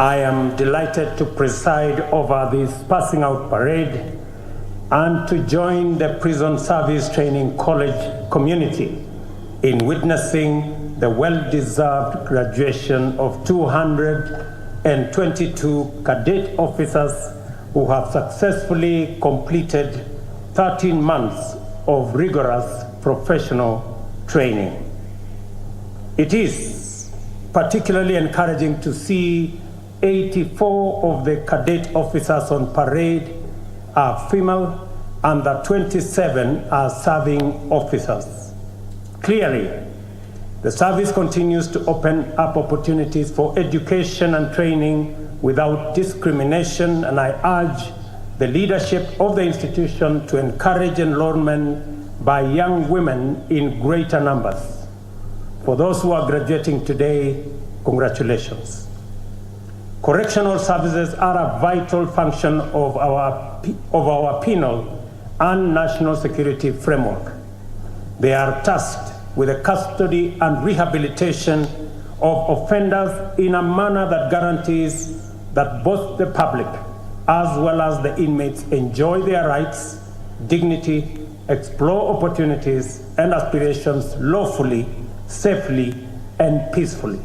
I am delighted to preside over this passing out parade and to join the Prison Service Training College community in witnessing the well-deserved graduation of 222 cadet officers who have successfully completed 13 months of rigorous professional training. It is particularly encouraging to see 84 of the cadet officers on parade are female and that 27 are serving officers. Clearly, the service continues to open up opportunities for education and training without discrimination, and I urge the leadership of the institution to encourage enrollment by young women in greater numbers. For those who are graduating today, congratulations. Correctional services are a vital function of our penal and national security framework. They are tasked with the custody and rehabilitation of offenders in a manner that guarantees that both the public as well as the inmates enjoy their rights, dignity, explore opportunities and aspirations lawfully, safely, and peacefully.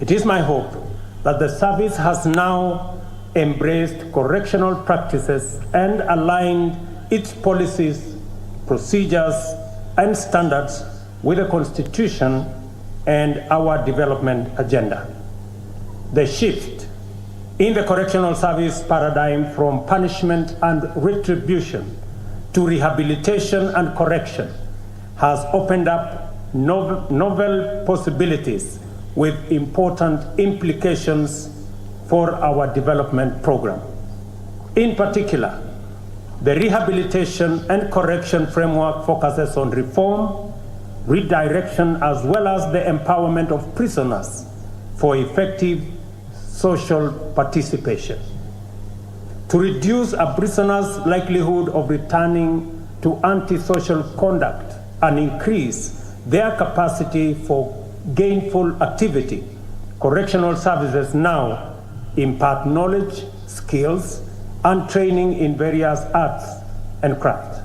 It is my hope that the service has now embraced correctional practices and aligned its policies, procedures, and standards with the Constitution and our development agenda. The shift in the correctional service paradigm from punishment and retribution to rehabilitation and correction has opened up novel possibilities with important implications for our development program. In particular, the rehabilitation and correction framework focuses on reform, redirection, as well as the empowerment of prisoners for effective social participation. To reduce a prisoner's likelihood of returning to antisocial conduct and increase their capacity for gainful activity, correctional services now impart knowledge, skills, and training in various arts and crafts.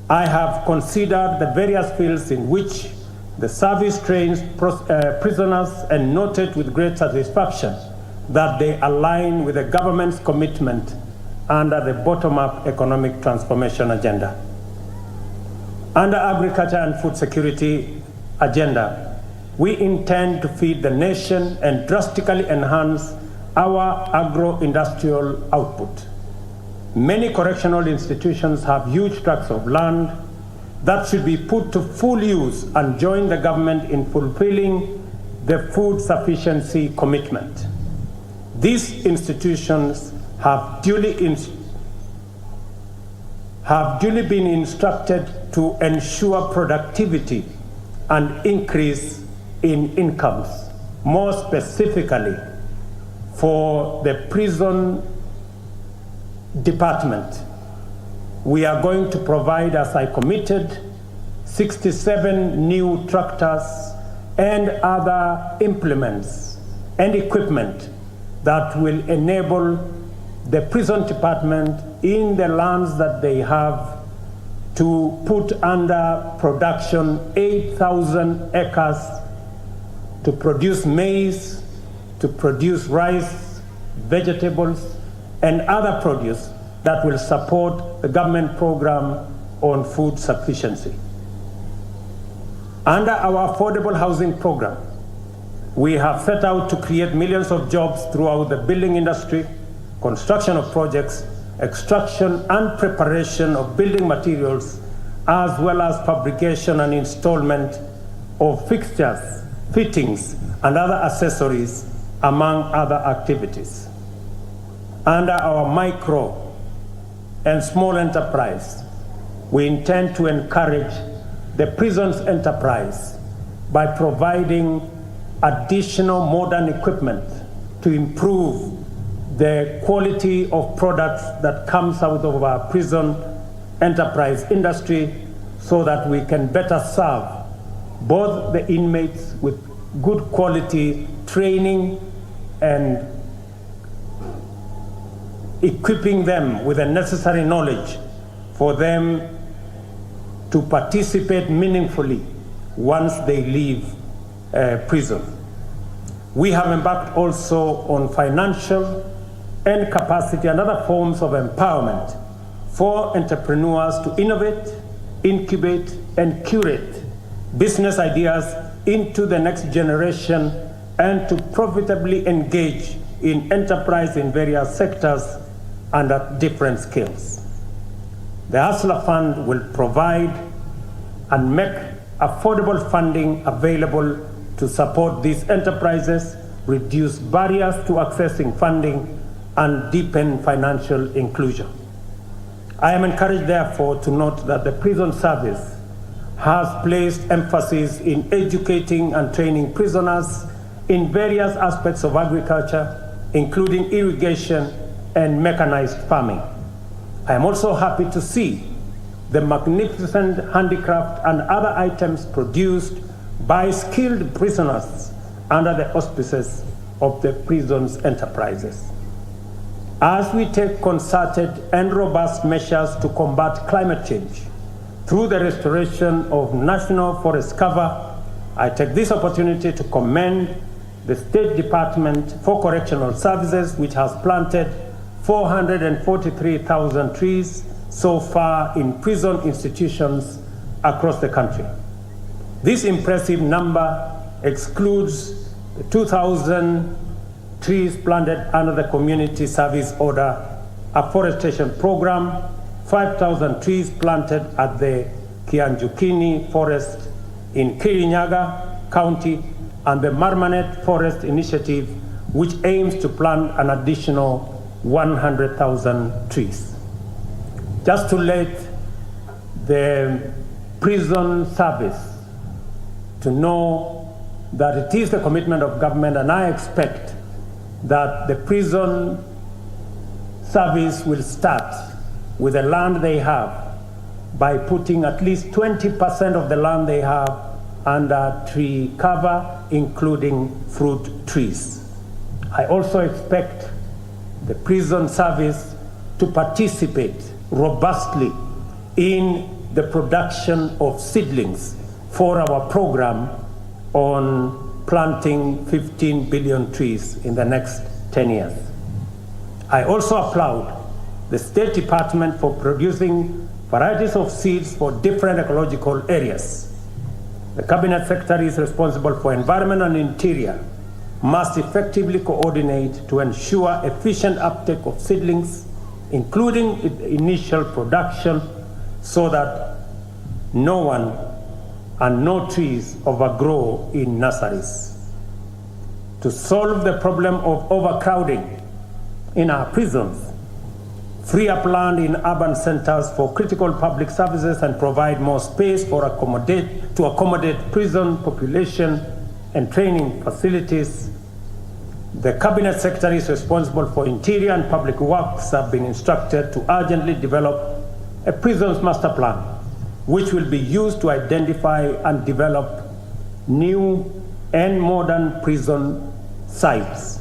I have considered the various fields in which the service trains prisoners and noted with great satisfaction that they align with the government's commitment under the bottom-up economic transformation agenda. Under agriculture and food security agenda, we intend to feed the nation and drastically enhance our agro-industrial output. Many correctional institutions have huge tracts of land that should be put to full use and join the government in fulfilling the food sufficiency commitment. These institutions have duly been instructed to ensure productivity and increase in incomes. More specifically, for the prison department, we are going to provide, as I committed, 67 new tractors and other implements and equipment that will enable the prison department in the lands that they have to put under production 8,000 acres to produce maize, to produce rice, vegetables, and other produce that will support the government program on food sufficiency. Under our affordable housing program, we have set out to create millions of jobs throughout the building industry, construction of projects, extraction and preparation of building materials, as well as fabrication and installation of fixtures, fittings, and other accessories, among other activities. Under our micro and small enterprise, we intend to encourage the prison's enterprise by providing additional modern equipment to improve the quality of products that comes out of our prison enterprise industry so that we can better serve both the inmates with good quality training and equipping them with the necessary knowledge for them to participate meaningfully once they leave prison. We have embarked also on financial and capacity and other forms of empowerment for entrepreneurs to innovate, incubate, and curate business ideas into the next generation and to profitably engage in enterprise in various sectors and at different scales. The Hustler Fund will provide and make affordable funding available to support these enterprises, reduce barriers to accessing funding, and deepen financial inclusion. I am encouraged, therefore, to note that the prison service has placed emphasis in educating and training prisoners in various aspects of agriculture, including irrigation and mechanized farming. I am also happy to see the magnificent handicraft and other items produced by skilled prisoners under the auspices of the prison's enterprises. As we take concerted and robust measures to combat climate change through the restoration of national forest cover, I take this opportunity to commend the State Department for Correctional Services, which has planted 443,000 trees so far in prison institutions across the country. This impressive number excludes the 2,000 trees planted under the Community Service Order Afforestation Program, 5,000 trees planted at the Kianjukini Forest in Kirinyaga County, and the Marmanet Forest Initiative, which aims to plant an additional 100,000 trees. Just to let the prison service to know that it is the commitment of government, and I expect that the prison service will start with the land they have by putting at least 20% of the land they have under tree cover, including fruit trees. I also expect the prison service to participate robustly in the production of seedlings for our program on planting 15 billion trees in the next 10 years. I also applaud the State Department for producing varieties of seeds for different ecological areas. The Cabinet Secretary is responsible for Environment and Interior must effectively coordinate to ensure efficient uptake of seedlings, including initial production, so that no one and no trees overgrow in nurseries. To solve the problem of overcrowding in our prisons, free up land in urban centers for critical public services, and provide more space to accommodate prison population and training facilities. The Cabinet Secretary is responsible for Interior and Public Works have been instructed to urgently develop a prisons master plan, which will be used to identify and develop new and modern prison sites.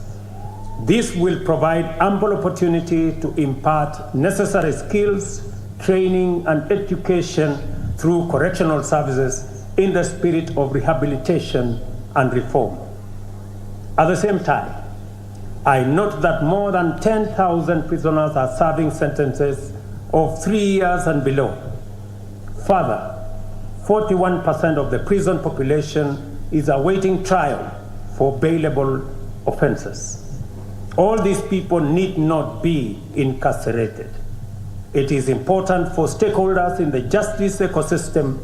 This will provide ample opportunity to impart necessary skills, training, and education through correctional services in the spirit of rehabilitation and reform. At the same time, I note that more than 10,000 prisoners are serving sentences of 3 years and below. Further, 41% of the prison population is awaiting trial for bailable offenses. All these people need not be incarcerated. It is important for stakeholders in the justice ecosystem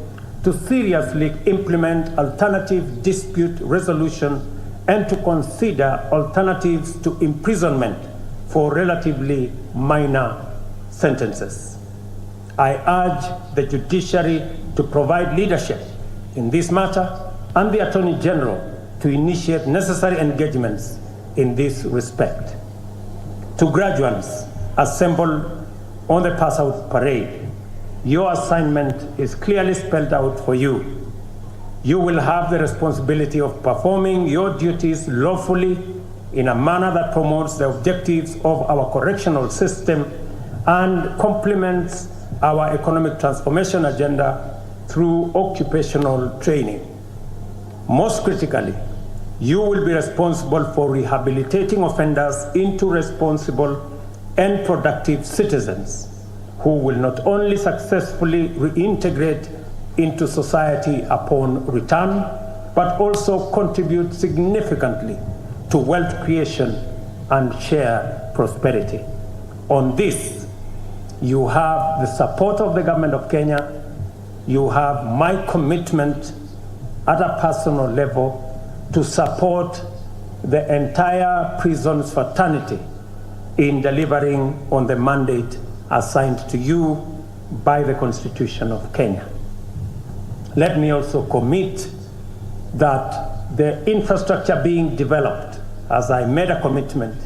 to seriously implement alternative dispute resolution and to consider alternatives to imprisonment for relatively minor sentences. I urge the judiciary to provide leadership in this matter and the Attorney General to initiate necessary engagements in this respect. To graduates assembled on the pass-out parade, your assignment is clearly spelled out for you. You will have the responsibility of performing your duties lawfully, in a manner that promotes the objectives of our correctional system and complements our economic transformation agenda through occupational training. Most critically, you will be responsible for rehabilitating offenders into responsible and productive citizens who will not only successfully reintegrate into society upon return, but also contribute significantly to wealth creation and shared prosperity. On this, you have the support of the government of Kenya. You have my commitment at a personal level to support the entire prisons fraternity in delivering on the mandate assigned to you by the Constitution of Kenya. Let me also commit that the infrastructure being developed, as I made a commitment,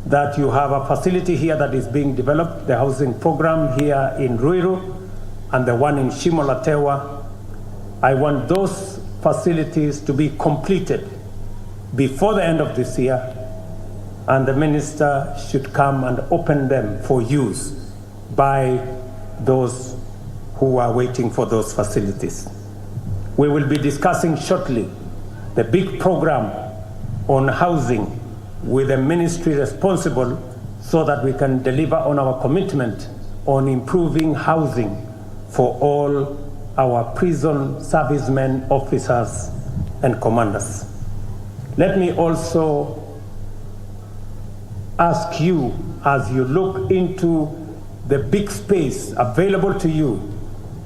that you have a facility here that is being developed, the housing program here in Ruiru and the one in Shimolatewa. I want those facilities to be completed before the end of this year, and the minister should come and open them for use by those who are waiting for those facilities. We will be discussing shortly the big program on housing with the ministry responsible so that we can deliver on our commitment on improving housing for all our prison servicemen, officers, and commanders. Let me also ask you, as you look into the big space available to you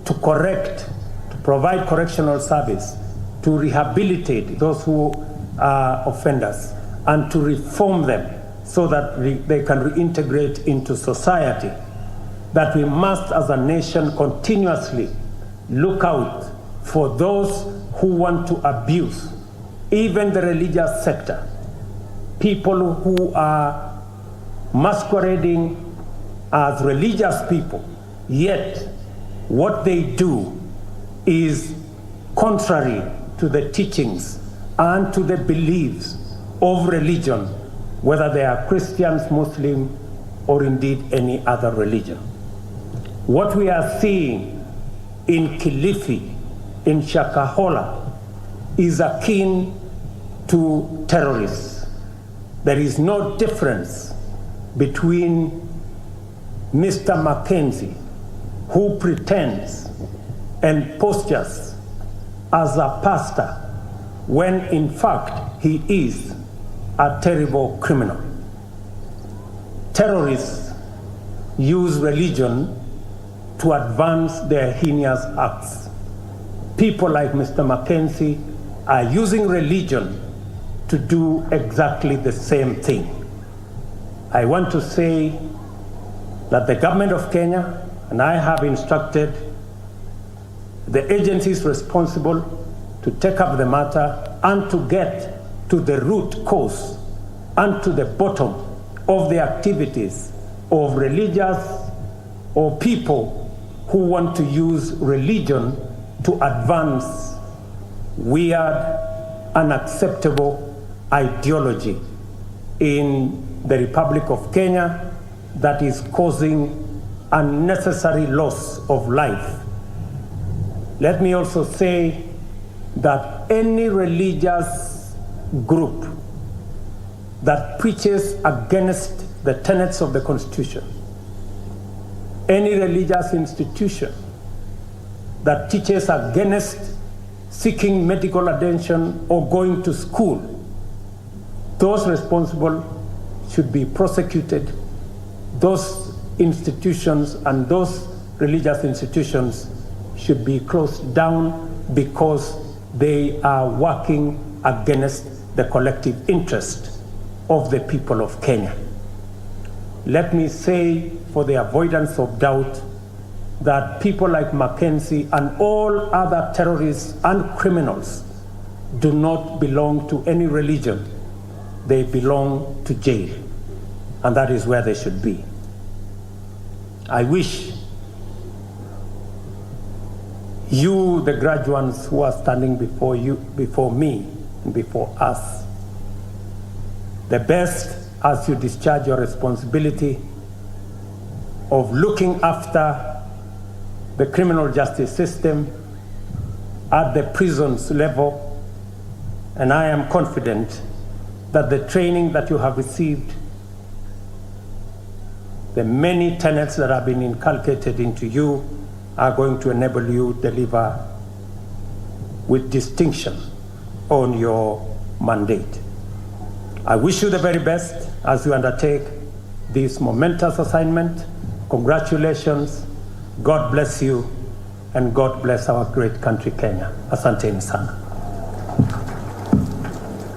to correct, to provide correctional service, to rehabilitate those who are offenders, and to reform them so that they can reintegrate into society, that we must as a nation continuously look out for those who want to abuse even the religious sector, people who are masquerading as religious people, yet what they do is contrary to the teachings and to the beliefs of religion, whether they are Christians, Muslim, or indeed any other religion. What we are seeing in Kilifi, in Shakahola, is akin to terrorists. There is no difference between Mr. Mackenzie, who pretends and postures as a pastor, when in fact he is a terrible criminal. Terrorists use religion to advance their heinous acts. People like Mr. Mackenzie are using religion to do exactly the same thing. I want to say that the government of Kenya, and I have instructed the agencies responsible to take up the matter and to get to the root cause and to the bottom of the activities of religious or people who want to use religion to advance weird, unacceptable ideology in the Republic of Kenya that is causing unnecessary loss of life. Let me also say that any religious group that preaches against the tenets of the Constitution, any religious institution that teaches against seeking medical attention or going to school, those responsible should be prosecuted. Those institutions and those religious institutions should be closed down because they are working against the collective interest of the people of Kenya. Let me say, for the avoidance of doubt, that people like Mackenzie and all other terrorists and criminals do not belong to any religion. They belong to jail, and that is where they should be. I wish you, the graduates who are standing before you, before me, and before us, the best as you discharge your responsibility of looking after the criminal justice system at the prisons level. And I am confident that the training that you have received, the many tenets that have been inculcated into you, are going to enable you to deliver with distinction on your mandate. I wish you the very best as you undertake this momentous assignment. Congratulations, God bless you, and God bless our great country, Kenya. Asanteni sana.